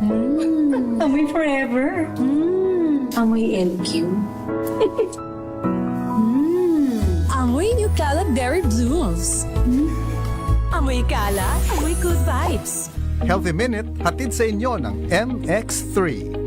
Amoy forever. Amoy LQ. Amoy New Caleb Berry Blooms. Amoy kalat, amoy good vibes. Healthy Minute, hatid sa inyo ng MX3.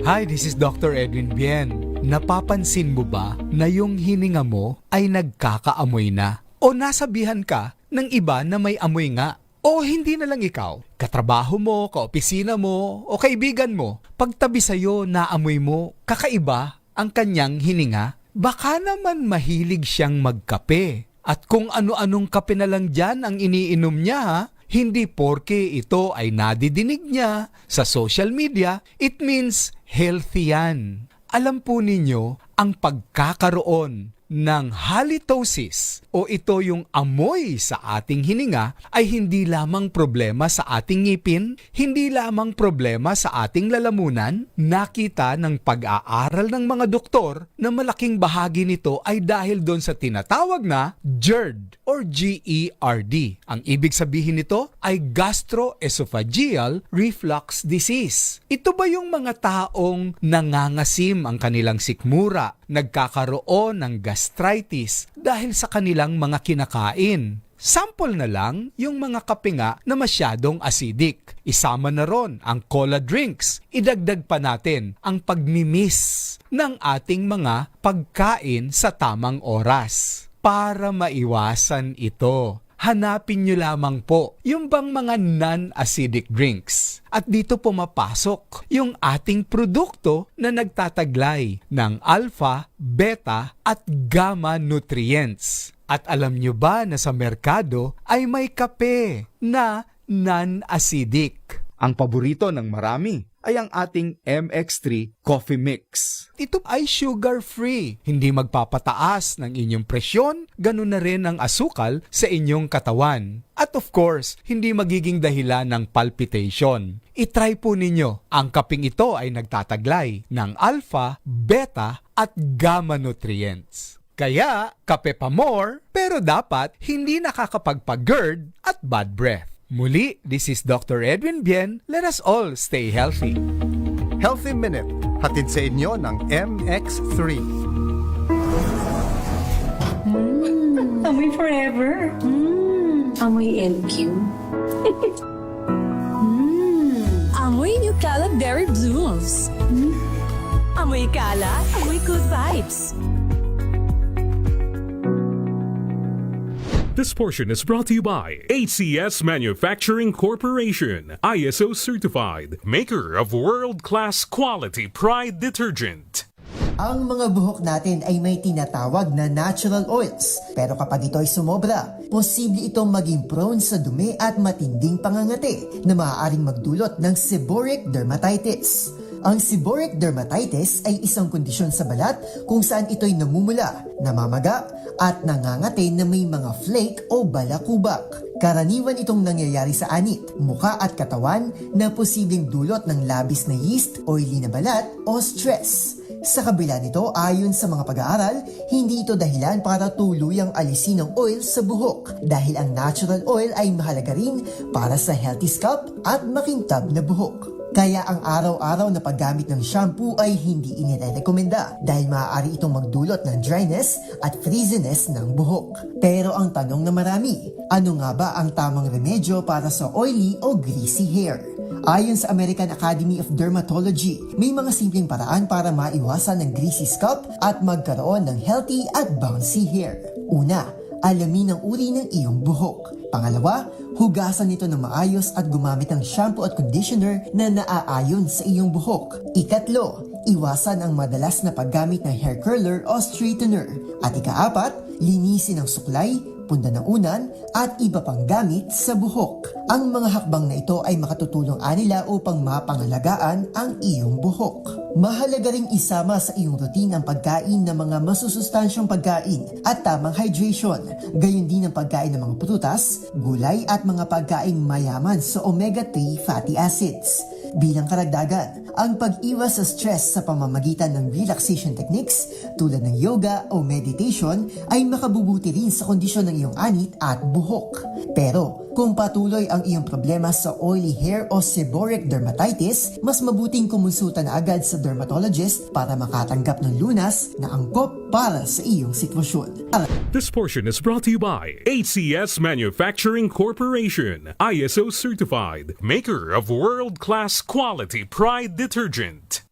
Hi, this is Dr. Edwin Bien. Napapansin mo ba na yung hininga mo ay nagkakaamoy na? O nasabihan ka ng iba na may amoy nga? O hindi na lang ikaw, katrabaho mo, kaopisina mo, o kaibigan mo, pagtabi sa'yo naamoy mo, kakaiba ang kanyang hininga? Baka naman mahilig siyang magkape. At kung ano-anong kape na lang dyan ang iniinom niya ha, hindi porke ito ay nadidinig niya sa social media, it means healthy yan. Alam po ninyo, ang pagkakaroon ng halitosis o ito yung amoy sa ating hininga ay hindi lamang problema sa ating ngipin, hindi lamang problema sa ating lalamunan. Nakita ng pag-aaral ng mga doktor na malaking bahagi nito ay dahil doon sa tinatawag na GERD or GERD. Ang ibig sabihin nito ay gastroesophageal reflux disease. Ito ba yung mga taong nangangasim ang kanilang sikmura, nagkakaroon ng gastritis dahil sa kanilang mga kinakain? Sample na lang yung mga kape nga na masyadong acidic. Isama na ron ang cola drinks. Idagdag pa natin ang pagmimiss ng ating mga pagkain sa tamang oras. Para maiwasan ito, hanapin nyo lamang po yung bang mga non-acidic drinks. At dito pumapasok yung ating produkto na nagtataglay ng alpha, beta at gamma nutrients. At alam nyo ba na sa merkado ay may kape na non-acidic? Ang paborito ng marami ay ang ating MX3 Coffee Mix. Ito ay sugar-free, hindi magpapataas ng inyong presyon, ganun na rin ang asukal sa inyong katawan. At of course, hindi magiging dahilan ng palpitation. I-try po ninyo. Ang kaping ito ay nagtataglay ng alpha, beta at gamma nutrients. Kaya, kape pa more, pero dapat hindi nakakapagpa-GERD at bad breath. Muli, this is Dr. Edwin Bien. Let us all stay healthy. Healthy Minute, hatid sa inyo ng MX3. Amoy forever. Amoy LQ. Amoy New Caleb Berry Blooms. Amoy kalat, amoy good vibes. This portion is brought to you by HCS Manufacturing Corporation, ISO certified, maker of world-class quality Pride detergent. Ang mga buhok natin ay may tinatawag na natural oils. Pero kapag ito ay sumobra, posible itong maging prone sa dumi at matinding pangangati na maaaring magdulot ng seborrheic dermatitis. Ang seborrheic dermatitis ay isang kondisyon sa balat kung saan ito'y namumula, namamaga, at nangangati na may mga flake o balakubak. Karaniwan itong nangyayari sa anit, muka at katawan na posibleng dulot ng labis na yeast, oily na balat o stress. Sa kabila nito, ayon sa mga pag-aaral, hindi ito dahilan para tuluyang alisin ang oil sa buhok dahil ang natural oil ay mahalaga rin para sa healthy scalp at makintab na buhok. Kaya ang araw-araw na paggamit ng shampoo ay hindi inirekomenda dahil maaari itong magdulot ng dryness at frizziness ng buhok. Pero ang tanong na marami, ano nga ba ang tamang remedyo para sa oily o greasy hair? Ayon sa American Academy of Dermatology, may mga simpleng paraan para maiwasan ng greasy scalp at magkaroon ng healthy at bouncy hair. Una, alamin ang uri ng iyong buhok. Pangalawa, hugasan ito ng maayos at gumamit ng shampoo at conditioner na naaayon sa iyong buhok. Ikatlo, iwasan ang madalas na paggamit ng hair curler o straightener. At ikaapat, linisin ang suklay, punda ng unan, at iba pang gamit sa buhok. Ang mga hakbang na ito ay makatutulong anila upang mapangalagaan ang iyong buhok. Mahalaga ring isama sa iyong routine ang pagkain ng mga masusustansyong pagkain at tamang hydration, gayon din ang pagkain ng mga prutas, gulay at mga pagkain mayaman sa omega-3 fatty acids. Bilang karagdagan, ang pag-iwas sa stress sa pamamagitan ng relaxation techniques tulad ng yoga o meditation ay makabubuti rin sa kondisyon ng iyong anit at buhok. Pero kung patuloy ang iyong problema sa oily hair o seborrheic dermatitis, mas mabuting kumonsulta na agad sa dermatologist para makatanggap ng lunas na angkop para sa iyong sitwasyon. This portion is brought to you by ACS Manufacturing Corporation, ISO certified, maker of world-class quality Pride detergent.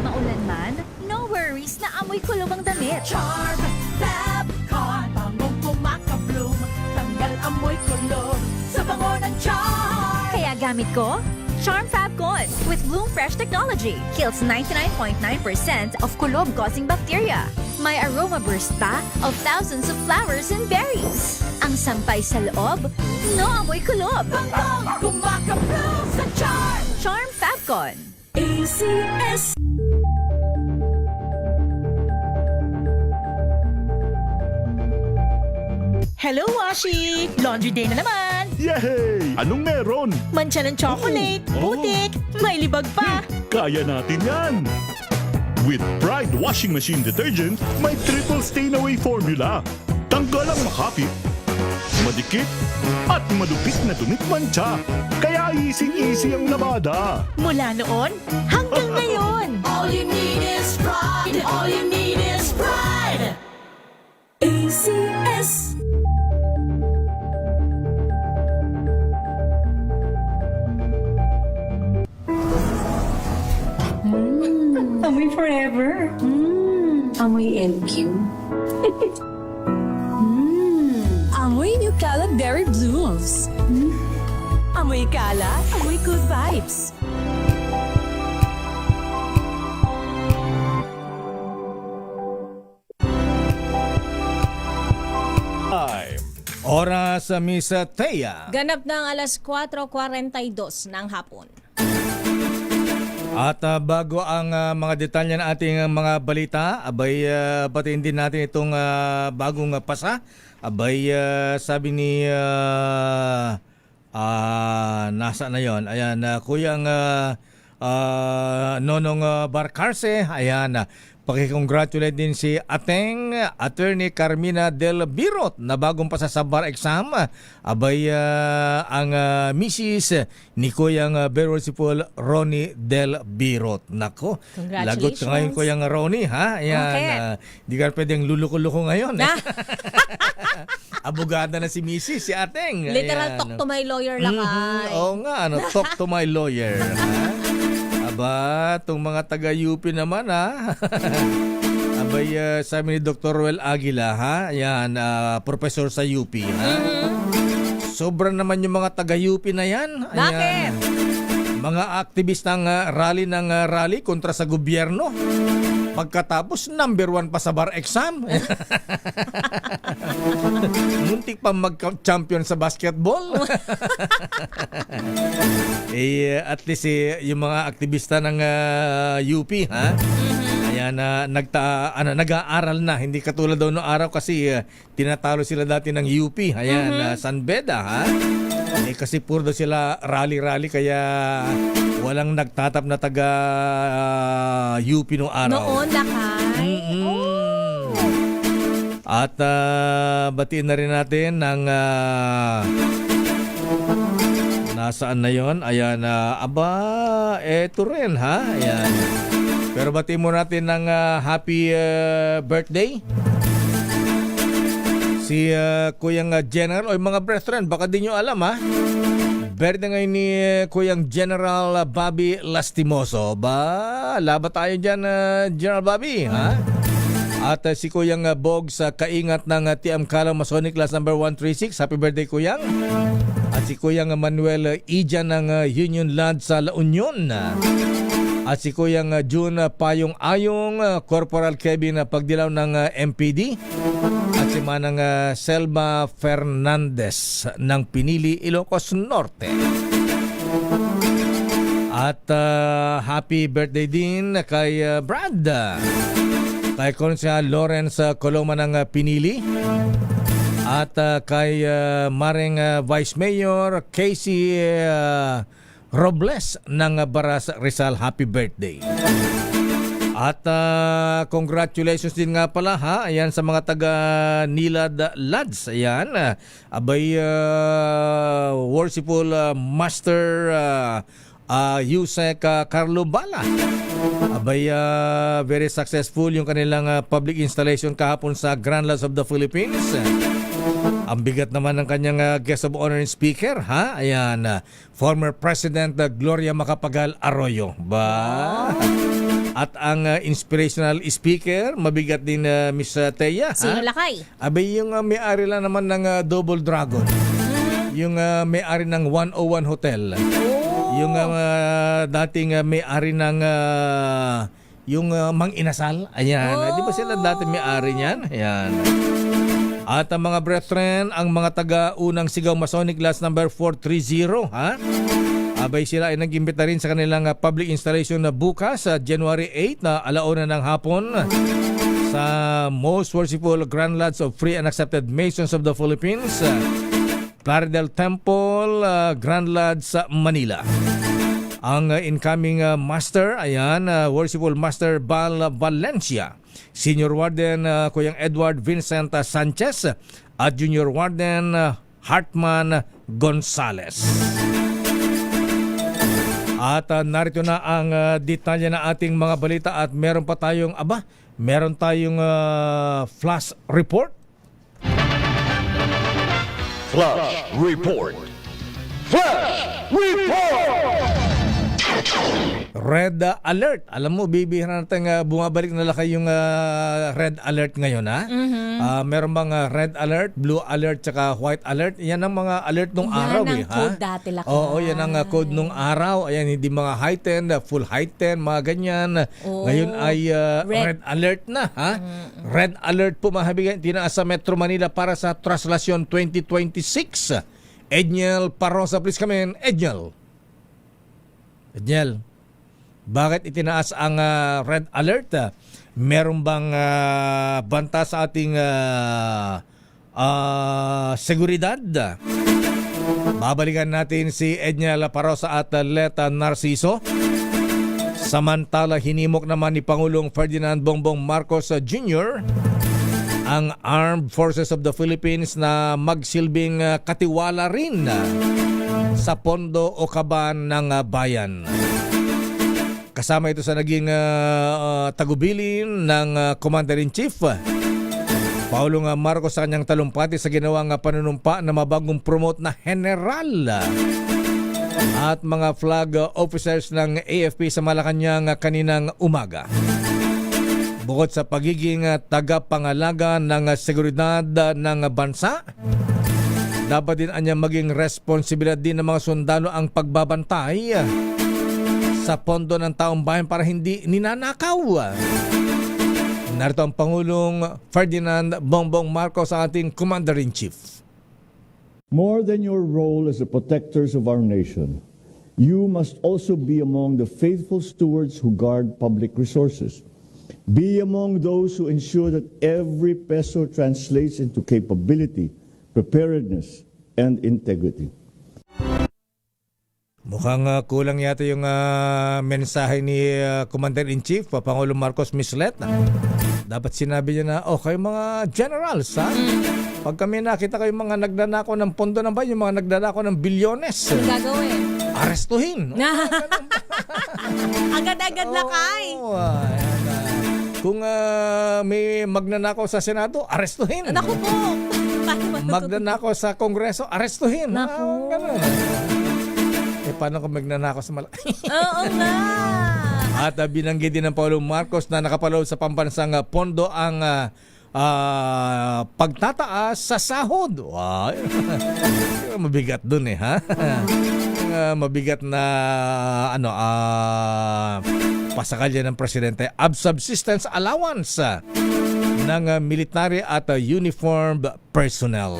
Maulan man, no worries na amoy kulong ang damit. Charm Fabcon, bangong kumakabloom, tanggal amoy kulog sa bango ng charm. Kaya gamit ko, Charm Fabcon with Bloom Fresh technology. Kills 99.9% of kulob-causing bacteria. May aroma burst pa of thousands of flowers and berries. Ang sampay sa loob, no amoy kulob. Bangong kumakabloom sa charm. Charm Fabcon. ACS. Hello, Washi! Laundry day na naman! Yay! Anong meron? Mancha ng chocolate, Oh. putik, may libag pa. Kaya natin yan! With Pride Washing Machine Detergent, may triple stain-away formula. Tanggal ang makapit, madikit, at malupit na dumit mancha. Kaya easy-easy ang labada. Mula noon hanggang ngayon. All you need is pride. All you need is pride. ACS. Amoy forever. Amoy LQ. Amoy New Caleb Berry Blooms. Amoy kala, amoy good vibes. Oras sa Misa Thea. Ganap ng alas 4:42 ng hapon. At bago ang mga detalye ng ating mga balita, abay batiin din natin itong bagong pasa. Abay sabi ni nasa na yon. Ayan, Kuyang Nonong Barcarse. Ayan, pakikongratulate din si Ateng Attorney Carmina Del Birot na bagong pasa sa bar exam. Abay ang Mrs. ni Kuyang Versipol Ronnie Del Birot. Nako, lagot ka ngayon Kuyang Ronnie, ha? Ayan, Okay. di ka pwedeng luluko-luko ngayon. Abogada na si Mrs. si Ateng. Literal Ayan. talk to my lawyer lang ay. Oo nga, talk to my lawyer. Ha? Aba, itong mga taga-UP naman, ha? Abay, sabi ni Dr. Ruel Aguila, ha? Yan, professor sa UP, ha? Sobrang naman yung mga taga-UP na yan. Bakit? Mga aktivistang rally kontra sa gobyerno. Pagkatapos, number 1 pa sa bar exam. Muntik pa mag-champion sa basketball. At least yung mga aktivista ng UP, ha? Ayan, nag-aaral na. Hindi katulad daw noong araw kasi tinatalo sila dati ng UP. Ayan, San Beda, ha? Kasi puro daw sila rally kaya walang nagtatap na taga UP noong araw. Noon lakay. At batiin na rin natin ng nasaan na yon. Ayan, eto rin, ha? Ayan. Pero batiin mo natin ng happy birthday si Kuyang General o mga brethren, baka di nyo alam, ha? Birthday ngayon ni Kuyang General Bobby Lastimoso. Laba tayo dyan, General Bobby, ha? At si Kuyang Bog sa kaingat ng TM Calam Masonic Class number 136. Happy birthday, Kuyang. At si Kuyang Manuel Ijan ng Union Land sa La Union. At si Kuyang June Payong Ayong, Corporal Kevin Pagdilaw ng MPD. At si Manang Selma Fernandez ng Pinili, Ilocos Norte. At happy birthday din kay Brad. kay Konsehal Lawrence Coloma ng Pinili, at kay Maring Vice Mayor Casey Robles ng Baras Rizal, happy birthday. At congratulations din nga pala ayan sa mga taga Nilad Lads. Ayan, abay worshipful Master Yusek Carlo Bala. Abay very successful yung kanilang public installation kahapon sa Grand Lodge of the Philippines. Ang bigat naman ng kanyang guest of honor and speaker, ayan, former President Gloria Macapagal Arroyo. At ang inspirational speaker, mabigat din Miss Teya. Sino lakay? Abay yung may-ari lang naman ng Double Dragon. Yung may-ari ng 101 Hotel. Yung dating may-ari ng yung Mang Inasal. Ayan. Di ba sila dati may-ari niyan? Ayan. At ang mga brethren, ang mga taga-unang Sigaw Masonic Last number 430, abay sila ay nag-imbita rin sa kanilang public installation na bukas sa January 8 na alauna ng hapon sa Most Worshipful Grand Lodge of Free and Accepted Masons of the Philippines, Plaridel Temple, Grand Lodge sa Manila. Ang incoming master, ayan, Worshipful Master Bal Valencia, Senior Warden Kuyang Edward Vincent Sanchez, at Junior Warden Hartman Gonzales. At narito na ang detalye na ating mga balita at meron tayong flash report. Flash Report! Flash Report! Red alert. Alam mo, bibihira natin bumabalik na lakay yung red alert ngayon, meron bang red alert, blue alert, tsaka white alert? Yan ang mga alert nung araw. Yan ang code dati lakay. Oo, yan ang code nung araw. Ayan, hindi mga heightened, full heightened, mga ganyan. Ngayon ay red alert na. Red alert po, mga kaibigan, tinaas sa Metro Manila para sa Traslasyon 2026. Edniel Parosa, please come in. Edniel, bakit itinaas ang red alert? Meron bang banta sa ating seguridad? Babalikan natin si Edniel Parosa at Leta Narciso. Samantala, hinimok naman ni Pangulong Ferdinand Bongbong Marcos Jr. ang Armed Forces of the Philippines na magsilbing katiwala rin sa pondo o kaban ng bayan. Kasama ito sa naging tagubilin ng Commander-in-Chief Paulong Marcos sa kanyang talumpati sa ginawang panunumpa na mabagong promote na general at mga flag officers ng AFP sa Malacanang kaninang umaga. Bukod sa pagiging tagapangalaga ng seguridad ng bansa, dapat din anya maging responsibilidad din ng mga sundalo ang pagbabantay sa pondo ng taong bayan para hindi ninanakaw. Narito ang Pangulong Ferdinand Bongbong Marcos sa ating Commander-in-Chief. More than your role as the protectors of our nation, you must also be among the faithful stewards who guard public resources. Be among those who ensure that every peso translates into capability, preparedness, and integrity. Mukhang kulang yata yung mensahe ni Commander-in-Chief, Pangulong Marcos mislet. Dapat sinabi niya na, kayo mga generals, pag kami nakita kayo mga nagnanakaw ng pondo ng bayan, yung mga nagnanakaw ng bilyones, Ano gagawin? arestuhin. Agad-agad lakay. Kung may magnanakaw sa Senado, arestuhin. Naku po. Magnanakaw sa Kongreso, arestuhin. Naku. Ganun. Paano kung magnanakaw sa Oo nga. At binanggit din ng Pangulong Marcos na nakapaloob sa pambansang pondo ang pagtataas sa sahod. Wow. Mabigat dun mabigat na pasakalya ng presidente. Subsistence allowance ng military at uniformed personnel.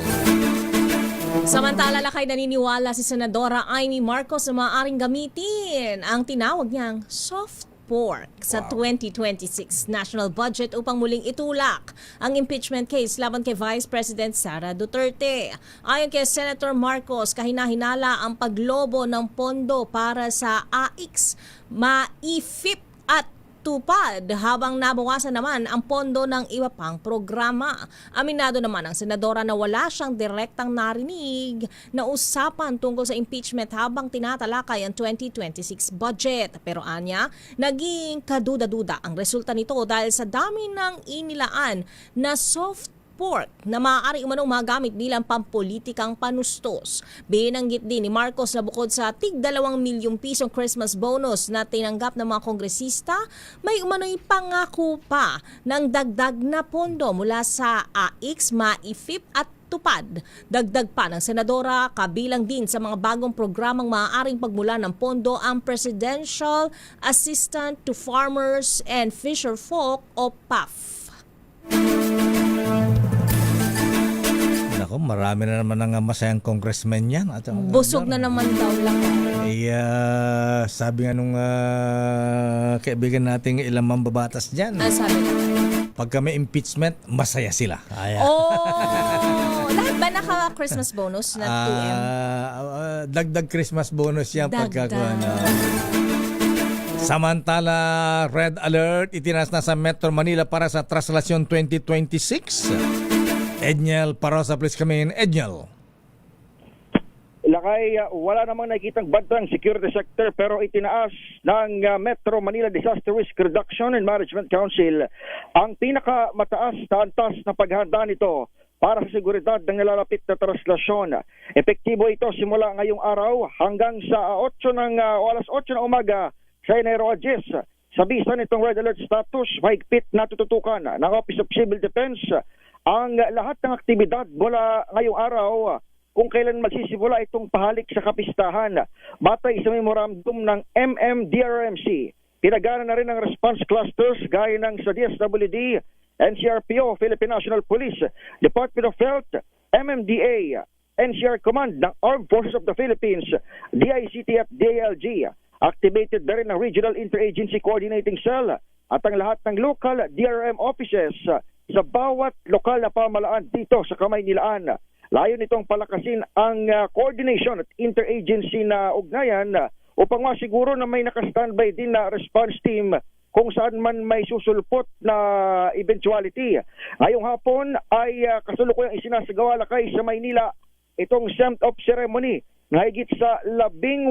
Samantala lakay, naniniwala si Senadora Amy Marcos na maaaring gamitin ang tinawag niyang soft pork sa 2026 national budget upang muling itulak ang impeachment case laban kay Vice President Sara Duterte. Ayon kay Senator Marcos, kahina-hinala ang paglobo ng pondo para sa AIX, MAIFIP at tupad habang nabawasan naman ang pondo ng iba pang programa. Aminado naman ang senadora na wala siyang direktang narinig na usapan tungkol sa impeachment habang tinatalakay ang 2026 budget. Pero anya, naging kaduda-duda ang resulta nito dahil sa dami ng inilaan na soft pork na maaari umanong magamit bilang pampolitikang panustos. Binanggit din ni Marcos na bukod sa tig 2 milyong pisong Christmas bonus na tinanggap ng mga kongresista, may umano'y pangako pa ng dagdag na pondo mula sa AIX, MAIFIP at tupad. Dagdag pa ng senadora, kabilang din sa mga bagong programang maaaring pagmula ng pondo ang Presidential Assistant to Farmers and Fisherfolk o PAF. Ako, marami na naman ng masayang congressman yan. At, Busog na naman daw lang. Sabi nga nung kaibigan nating ilang mambabatas dyan. Sabi lang. Pag kami impeachment, masaya sila. Lahat ba naka-Christmas bonus na 2M? Dagdag Christmas bonus yan. Dagdag. Samantala, red alert itinas na sa Metro Manila para sa Traslasyon 2026. Edniel Parosa, please come in. Edniel. Lakay, wala namang nakikitang bantang security sector pero itinaas ng Metro Manila Disaster Risk Reduction and Management Council ang pinakamataas na antas na paghahanda nito para sa seguridad ng nalalapit na traslasyon. Epektibo ito simula ngayong araw hanggang sa alas 8 na umaga sa Enero 10. Sa bisa nitong red alert status, mahigpit na tututukan ng Office of Civil Defense ang lahat ng aktibidad mula ngayong araw kung kailan magsisimula itong pahalik sa kapistahan. Batay sa memorandum ng MMDRMC, pinagana na rin ang response clusters gaya ng sa DSWD, NCRPO, Philippine National Police, Department of Health, MMDA, NCR Command ng Armed Forces of the Philippines, DICT at DILG. Activated na rin ang Regional Interagency Coordinating Cell at ang lahat ng local DRM offices sa bawat lokal na pamahalaan dito sa Kamaynilaan. Layo nitong palakasin ang coordination at interagency na ugnayan upang masiguro na may naka-standby din na response team kung saan man may susulpot na eventuality. Ngayong hapon ay kasulukuyang isinasagawa lakay sa Maynila itong send-off ceremony na higit sa 18,000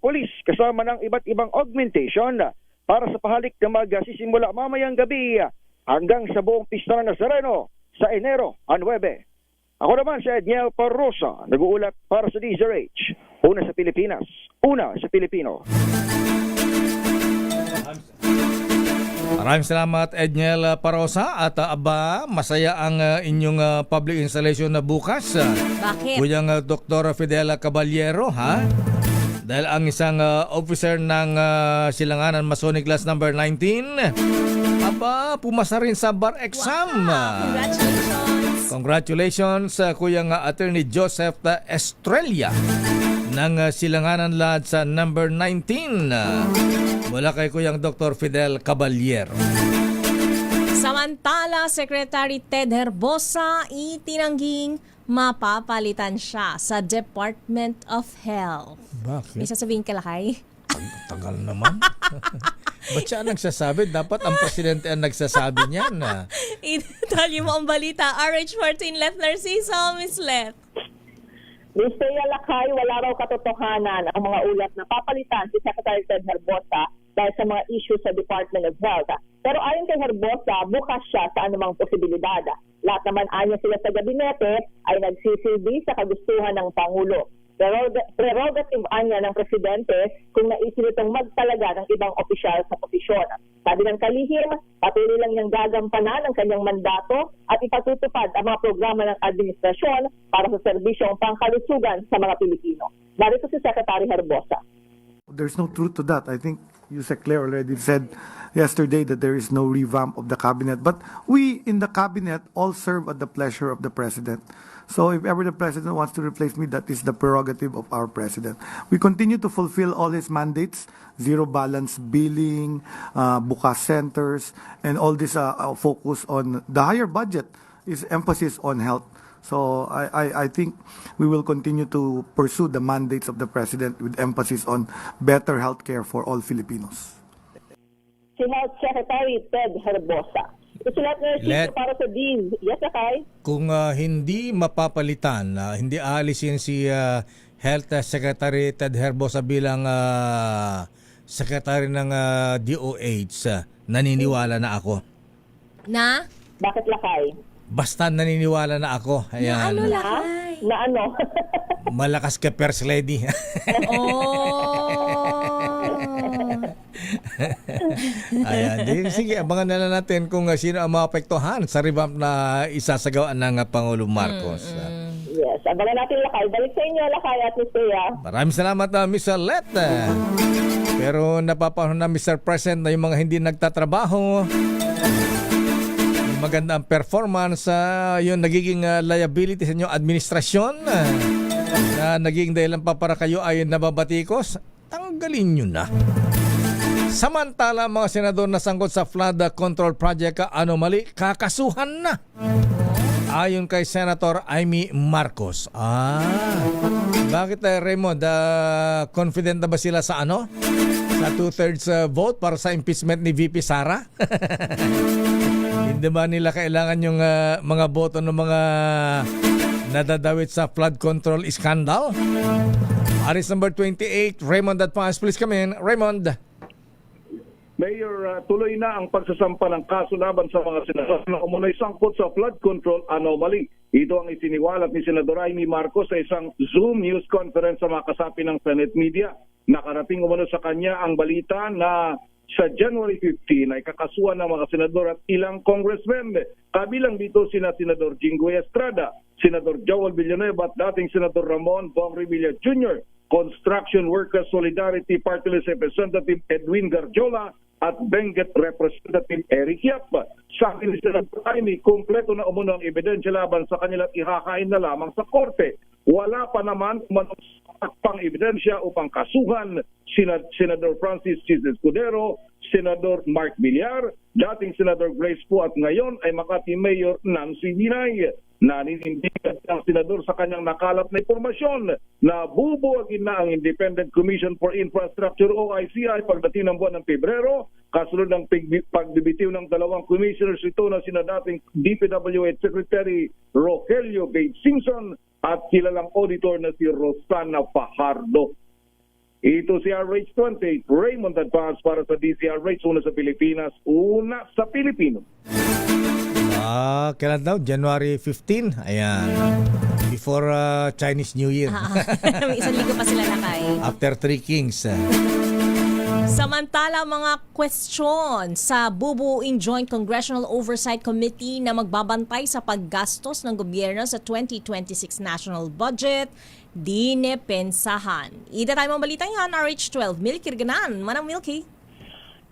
pulis kasama ng iba't ibang augmentation para sa pahalik na magsisimula mamayang gabi hanggang sa buong pista ng Nazareno sa Enero 9. Ako naman si Edniel Parosa, nag-uulat para sa DZRH. Una sa Pilipinas, una sa Pilipino. Maraming salamat, Edniel Parosa. At masaya ang inyong public installation na bukas. Bakit? Kuyang Dr. Fidel Caballero, ha? Dahil ang isang officer ng Silanganan Masonic Class number 19, pumasa rin sa bar exam. Congratulations! Congratulations sa Kuyang Attorney Joseph Estrella ng Silanganan Lad sa number 19. Mula kay Kuyang Dr. Fidel Caballero. Samantala, Secretary Ted Herbosa itinangging mapapalitan siya sa Department of Health. Bakit? May sasabihin ka, Lakay? Tagal naman. Ba't siya nagsasabi? Dapat ang presidente ang nagsasabi niyan. Italyo mo ang balita. RH14 Let Narciso, Miss Let. Miss Thea Lakay, wala raw katotohanan ang mga ulat na papalitan si Secretary Ted Herbosa dahil sa mga issues sa Department of Health. Pero ayon kay Herbosa, bukas siya sa anumang posibilidad. Lahat naman anya sila sa gabinete ay nagsisilbi sa kagustuhan ng Pangulo. Prerogative anya ng Presidente kung naisip itong magtalaga ng ibang opisyal sa posisyon. Sabi ng kalihim, patuloy lang niyang gagampanan ang kanyang mandato at ipatutupad ang mga programa ng administrasyon para sa serbisyong pangkalusugan sa mga Pilipino. Narito si Secretary Herbosa. There's no truth to that. I think Yusek Claire already said yesterday that there is no revamp of the cabinet. But we in the cabinet all serve at the pleasure of the president. So if ever the president wants to replace me, that is the prerogative of our president. We continue to fulfill all his mandates, zero balance billing, bukas centers, and all this focus on the higher budget is emphasis on health. So I think we will continue to pursue the mandates of the president with emphasis on better healthcare for all Filipinos. Si Health Secretary Ted Herbosa. Isulat na yung para sa Dean. Yes, Akay? Kung hindi mapapalitan, hindi aalisin si Health Secretary Ted Herbosa bilang Secretary ng DOH, naniniwala na ako. Na? Bakit lakay? Basta naniniwala na ako. Ayan. Na ano lakay? Na ano? Malakas ka First Lady. Ayan. Sige, abangan na lang natin kung sino ang maapektuhan sa revamp na isasagawa ng Pangulong Marcos. Yes, abangan natin lakay. Balik sa inyo lakay at Ms. Thea. Maraming salamat Ms. Let. Pero napapanahon na Mr. President na yung mga hindi nagtatrabaho, maganda ang performance, yung nagiging liability sa inyong administrasyon na naging dahilan pa para kayo ay nababatikos, tanggalin nyo na. Samantala, mga senador na sangkot sa flood control project anomaly, kakasuhan na. Ayon kay Senator Amy Marcos. Bakit Raymond? Confident na ba sila sa ano? Sa 2/3 vote para sa impeachment ni VP Sara? Hindi ba nila kailangan yung mga boto ng mga nadadawit sa flood control scandal? Aris number 28, Raymond Advance. Please come in. Raymond. Mayor, tuloy na ang pagsasampa ng kaso laban sa mga senador na umunay sangkot sa flood control anomaly. Ito ang isiniwalat ni Senador Amy Marcos sa isang Zoom news conference sa mga kasapi ng Senate media. Nakarating umano sa kanya ang balita na sa January 15 ay kakasuhan ng mga senador at ilang congressmen. Kabilang dito sina Senador Jinggoy Estrada, Senador Joel Villanueva at dating Senador Ramon Bong Revilla Jr., Construction Workers Solidarity Party List Representative Edwin Garjola at Benguet Representative Eric Yap. Sa akin ni Senator Amy, kumpleto na umano ang ebidensya laban sa kanila at ihakain na lamang sa korte. Wala pa naman pang ebidensya upang kasuhan Senador Francis Chis Escudero, Senador Mark Villar, dating Senador Grace Poe at ngayon ay Makati Mayor Nancy Binay. Naninindigan ang senador sa kanyang nakalap na impormasyon na bubuwagin na ang Independent Commission for Infrastructure o ICI pagdating ng buwan ng Pebrero, kasunod ng pagbibitiw ng dalawang commissioners ito na sina dating DPWH Secretary Rogelio Bates Simpson at kilalang auditor na si Rosana Fajardo. Ito si RH28, Raymond Advance para sa DCRH, una sa Pilipinas, una sa Pilipino. Kailan daw? January 15? Ayan. Before Chinese New Year. May isang linggo pa sila lakay. After Three Kings. Samantala, mga question sa bubuuing Joint Congressional Oversight Committee na magbabantay sa paggastos ng gobyerno sa 2026 National Budget, dinepensahan. Ida tayo mga balitang yan, RH12, Milky Kirganan. Manang Milky.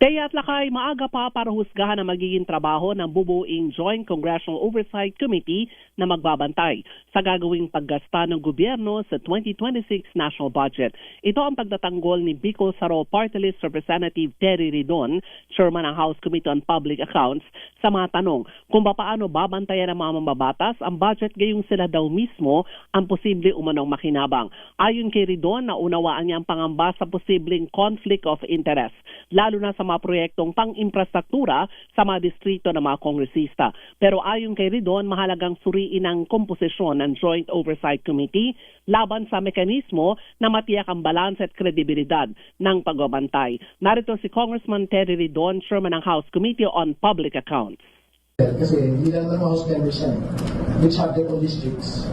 Teya at Lakay, maaga pa para husgahan ang magiging trabaho ng bubuing Joint Congressional Oversight Committee na magbabantay sa gagawing paggasta ng gobyerno sa 2026 National Budget. Ito ang pagtatanggol ni Bicol Saro Party List Representative Terry Ridon, Chairman ng House Committee on Public Accounts, sa mga tanong kung paano babantayan ng mga mambabatas ang budget gayong sila daw mismo ang posible umanong makinabang. Ayon kay Ridon, naunawaan niya ang pangamba sa posibleng conflict of interest, lalo na sa mga proyektong pang-infrastruktura sa mga distrito ng mga kongresista. Pero ayon kay Ridon, mahalagang suriin ang komposisyon ng Joint Oversight Committee laban sa mekanismo na matiyak ang balance at kredibilidad ng pagbabantay. Narito si Congressman Terry Ridon, Chairman ng House Committee on Public Accounts. Kasi hindi lang ng House members yan, which have their own districts.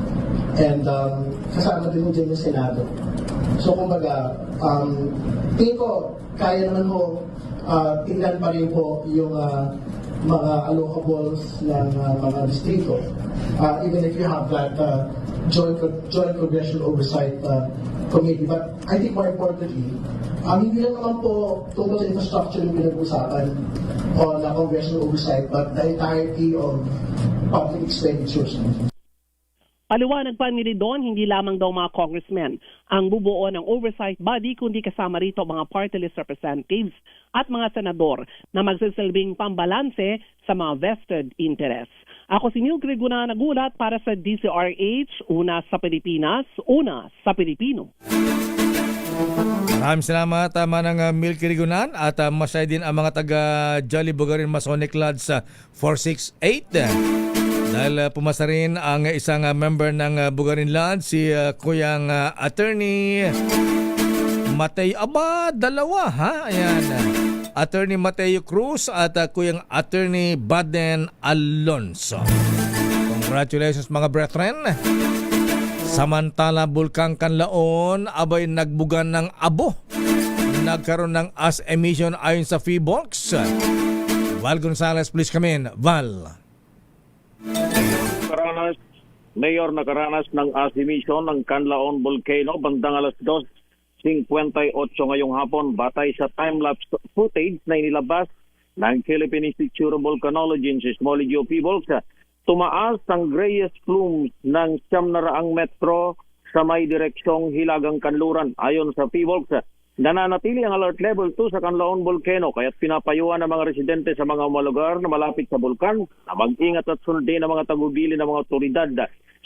And kasama din mo dyan yung Senado. So kumbaga, tingin ko, kaya naman ho, tingnan pa rin po yung mga allocables ng mga distrito. Even if you have that Joint Congressional Oversight Committee. But I think more importantly, hindi lang naman po tungkol sa infrastructure yung pinag-uusapan on congressional oversight, but the entirety of public expenditures. Paliwanag pa ni Ridon, hindi lamang daw mga congressmen ang bubuo ng oversight body, kundi kasama rito mga party list representatives at mga senador na magsisilbing pambalanse sa mga vested interests. Ako si Neil Greguna, nagulat para sa DCRH, una sa Pilipinas, una sa Pilipino. Maraming salamat, Manang Milky Rigunan, at masaya din ang mga taga Jolly Bugarin Masonic Lodge sa 468. Dahil pumasa rin ang isang member ng Bugarin Lodge, si Kuyang Attorney Mateo. Aba, dalawa ha? Ayan. Attorney Mateo Cruz at Kuyang Attorney Baden Alonso. Congratulations mga brethren. Samantala, Bulkang Kanlaon abay nagbugan ng abo. Nagkaroon ng ash emission ayon sa PHIVOLCS. Val Gonzalez, please come in. Val. Mayor nakaranas ng ash emission ng Canlaon Volcano bandang alas 2:58 ngayong hapon batay sa time-lapse footage na inilabas ng Philippine Institute of Volcanology and Seismology o PHIVOLCS. Tumaas ang grayest plumes ng 700 metro sa may direksyong Hilagang Kanluran. Ayon sa PHIVOLCS, nananatili ang alert level 2 sa Canlaon Volcano kaya't pinapayuhan ng mga residente sa mga lugar na malapit sa bulkan na mag-ingat at sundin ang mga tagubili ng mga otoridad.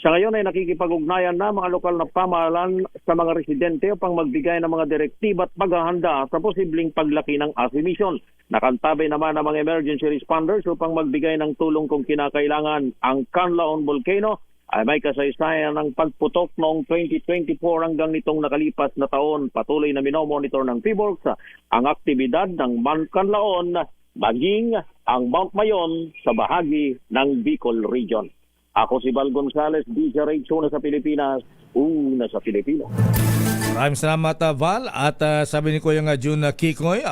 Sa ngayon ay nakikipag-ugnayan na mga lokal na pamahalaan sa mga residente upang magbigay ng mga direktiba at paghahanda sa posibleng paglaki ng ash emission. Nakantabay naman ang mga emergency responders upang magbigay ng tulong kung kinakailangan. Ang Canlaon Volcano ay may kasaysayan ng pagputok noong 2024 hanggang nitong nakalipas na taon. Patuloy na minomonitor ng PHIVOLCS ang aktibidad ng Mount Canlaon maging ang Mount Mayon sa bahagi ng Bicol Region. Ako si Val Gonzalez, DCRH, una sa Pilipinas, una sa Pilipino. Maraming salamat, Val. At sabi ni Kuya June Kikoy,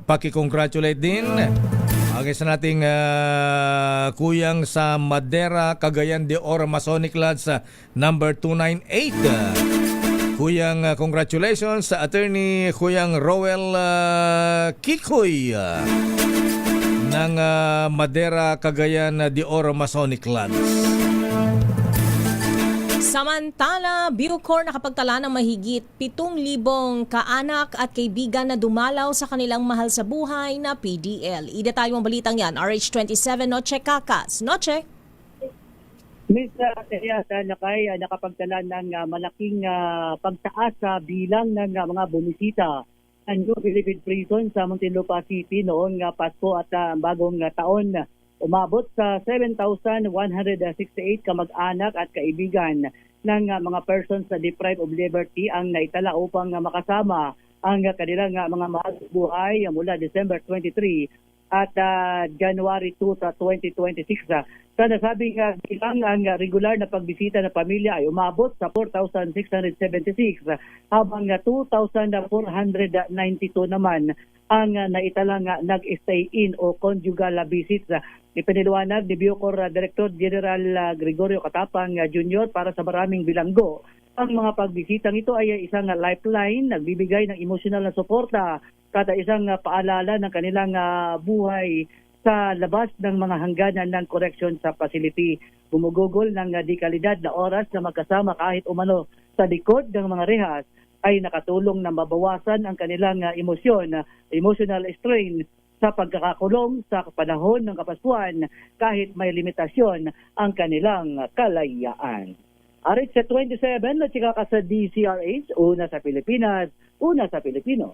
pakicongratulate din ang isa nating kuyang sa Madera, Cagayan de Oro Masonic Lodge sa number 298. Kuyang congratulations sa attorney Kuyang Roel Kikoy ng Madera, Cagayan de Oro Masonic Lodge. Samantala, Bucor nakapagtala ng mahigit 7,000 kaanak at kaibigan na dumalaw sa kanilang mahal sa buhay na PDL. Idetalyo ang balitang yan, RH27 Noche Kakas. Noche? Miss Nakay, nakapagtala ng malaking pagtaas sa bilang ng mga bumisita ng New Philippine Prison sa Muntinlupa City noong Pasko at bagong taon. Umabot sa 7,168 kamag-anak at kaibigan ng mga persons na deprived of liberty ang naitala upang makasama ang kanilang mga mahal sa buhay mula December 23 at January 2 sa 2026. Sa nasabing bilang ang regular na pagbisita ng pamilya ay umabot sa 4,676 habang 2,492 naman ang naitalang nag-stay in o conjugal visits. Ipiniliwanag ni Bucor Director General Gregorio Katapang Jr. para sa maraming bilanggo. Ang mga pagbisitang ito ay isang lifeline, nagbibigay ng emosyonal na suporta, kada isang paalala ng kanilang buhay sa labas ng mga hangganan ng correction sa facility. Gumugugol ng di kalidad na oras na magkasama kahit umano sa likod ng mga rehas ay nakatulong na mabawasan ang kanilang emotional strain sa pagkakakulong sa panahon ng Kapaskuhan kahit may limitasyon ang kanilang kalayaan. Arit sa 27 na chika ka sa DCRH, una sa Pilipinas, una sa Pilipino.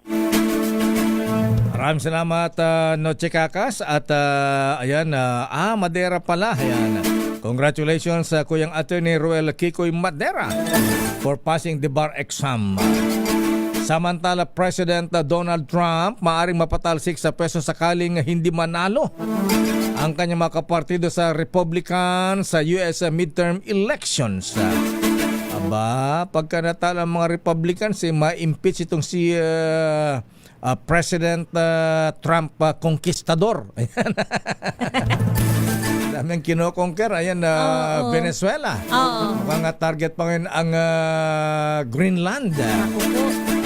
Maraming salamat, Noche Kakas. At ayan, Madera pala. Ayan. Congratulations sa Kuyang Attorney Roel Kikoy Madera for passing the bar exam. Samantala, President Donald Trump maaring mapatalsik sa peso sakaling hindi manalo ang kanyang mga kapartido sa Republican sa US midterm elections. Aba, pagka natalo ang mga Republicans, ma-impeach itong si President Trump Conquistador. Dami ang kinokonquer. Ayan, Venezuela. Mukhang target pa ngayon ang Greenland.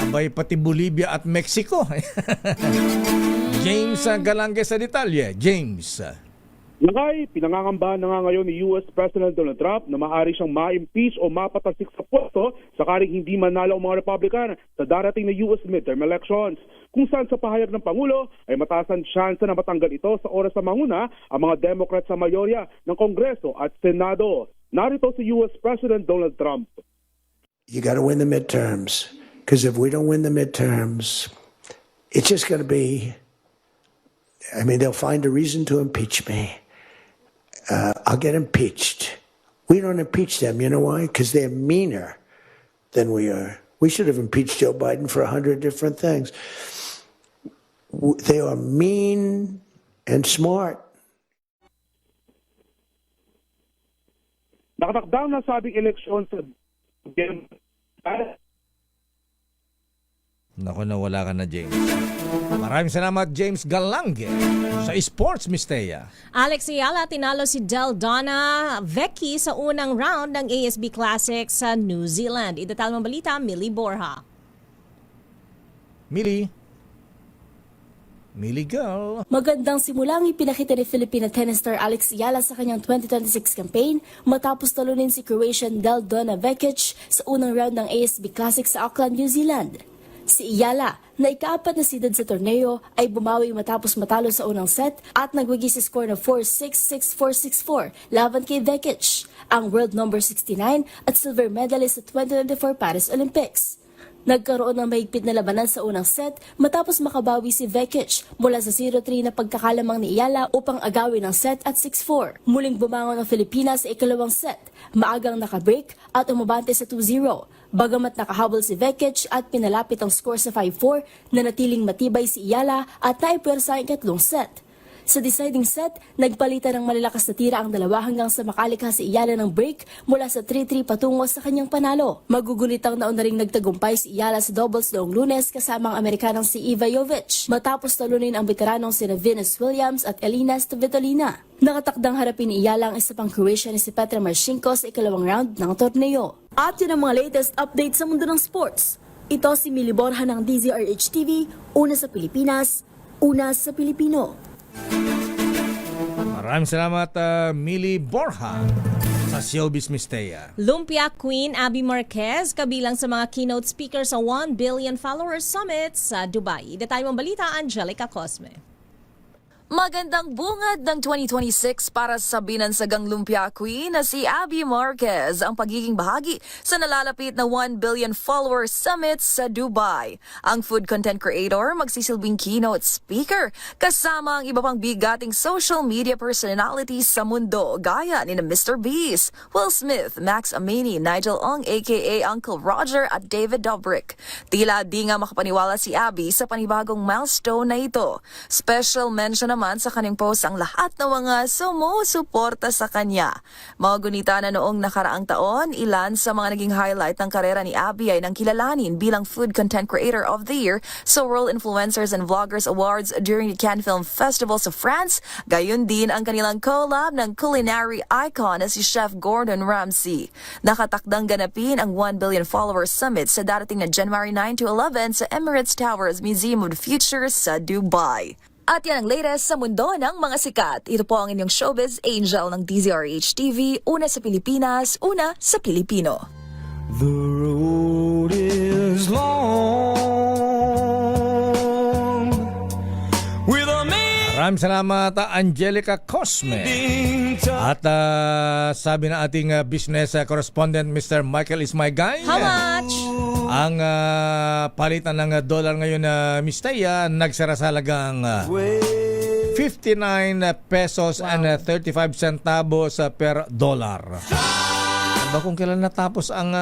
Abay, pati Bolivia at Mexico. James Galange sa detalye. James. Lakay, pinangangambahan na nga ngayon ni US President Donald Trump na maaari siyang ma-impeach o mapatalsik sa pwesto sakaling hindi manalo ang mga Republican sa darating na US midterm elections. Kung saan sa pahayag ng Pangulo ay mataas ang tsansa na matanggal ito sa oras na manguna ang mga Democrat sa mayorya ng Kongreso at Senado. Narito si US President Donald Trump. You got to win the midterms, because if we don't win the midterms, it's just going to be, they'll find a reason to impeach me. I'll get impeached. We don't impeach them. You know why? Because they're meaner than we are. We should have impeached Joe Biden for 100 different things. They are mean and smart. Nakatakdang na sabing eleksyon sa Naku, nawala ka na, James. Maraming salamat, James Galange, sa Sports Mistea. Alex Ayala tinalo si Daldana Vecchi sa unang round ng ASB Classic sa New Zealand. Idetalmang balita, Millie Borja. Millie girl. Magandang simula ang ipinakita ni Filipina tennis star Alex Ayala sa kanyang 2026 campaign matapos talunin si Croatian Daldana Vecic sa unang round ng ASB Classic sa Auckland, New Zealand. Si Ayala, na ika-4 na seeded sa torneo, ay bumawi matapos matalo sa unang set at nagwagi sa score na 4-6, 6-4, 6-4 laban kay Vecic, ang world number 69 at silver medalist sa 2024 Paris Olympics. Nagkaroon ng mahigpit na labanan sa unang set matapos makabawi si Vecic mula sa 0-3 na pagkakalamang ni Ayala upang agawin ang set at 6-4. Muling bumangon ang Pilipinas sa ikalawang set, maagang nakabreak at umabante sa 2-0. Bagamat nakahabol si Vecic at pinalapit ang score sa 5-4, nanatiling matibay si Ayala at naipwersa ang ikatlong set. Sa deciding set, nagpalitan ng malalakas na tira ang dalawa hanggang sa makalikha si Ayala ng break mula sa 3-3 patungo sa kanyang panalo. Magugunitang naon na ring nagtagumpay si Ayala sa doubles noong Lunes kasama ang Amerikanang si Iva Jovic matapos talunin ang veteranong sina Venus Williams at Elina Svitolina. Nakatakdang harapin ni Ayala ang isa pang Croatian ni si Petra Marcinko sa ikalawang round ng torneo. At yun ang mga latest updates sa mundo ng sports. Ito si Millie Borja ng DZRH TV, una sa Pilipinas, una sa Pilipino. Maraming salamat, Millie Borja, sa Showbiz Mistea. Lumpia Queen Abby Marquez kabilang sa mga keynote speaker sa 1 Billion Followers Summit sa Dubai. Detayong balita, Angelica Cosme. Magandang bungad ng 2026 para sa binansagang Lumpia Queen na si Abby Marquez ang pagiging bahagi sa nalalapit na 1 Billion Followers Summit sa Dubai. Ang food content creator magsisilbing keynote speaker kasama ang iba pang bigating social media personalities sa mundo gaya ni Mr. Beast, Will Smith, Max Amini, Nigel Ong aka Uncle Roger at David Dobrik. Tila di nga makapaniwala si Abby sa panibagong milestone na ito. Special mention naman sa kanyang post ang lahat ng mga sumusuporta sa kanya. Magunita na noong nakaraang taon, ilan sa mga naging highlight ng karera ni Abby ay nang kilalanin bilang Food Content Creator of the Year sa World Influencers and Vloggers Awards during the Cannes Film Festival sa France. Gayon din ang kanilang collab ng culinary icon na si Chef Gordon Ramsay. Nakatakdang ganapin ang 1 Billion Followers Summit sa darating na January 9 to 11 sa Emirates Towers Museum of the Future sa Dubai. At yan ang latest sa mundo ng mga sikat. Ito po ang inyong showbiz angel ng DZRH TV, una sa Pilipinas, una sa Pilipino. The road is long with a man. Maraming salamat, Angelica Cosme. At sabi na ating business correspondent, Mr. Michael is my guy. How much? Ang palitan ng dollar ngayon na Mistea, nagsara sa halagang 59 pesos and 35 centavos per dollar. Ba kung kailan natapos ang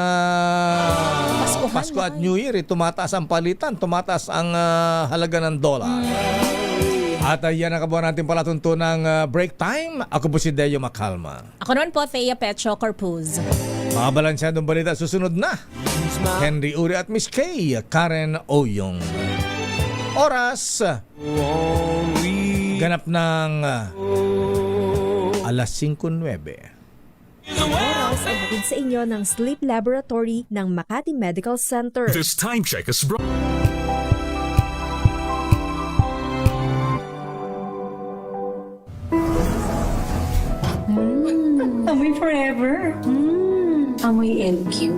Pasko at New Year, tumataas ang palitan, tumataas ang halaga ng dollar. At yan ang kabuhan natin palatuntunang break time. Ako po si Deo Macalma. Ako naman po, Thea Petro Corpuz. Mga balansyadong balita susunod na. Henry Uri at Miss Kay, Karen Oyong. Oras ganap ng alas 5:09. Oras ay hatid sa inyo ng Sleep Laboratory ng Makati Medical Center. This time check is brought. Amoy forever. Amoy LQ.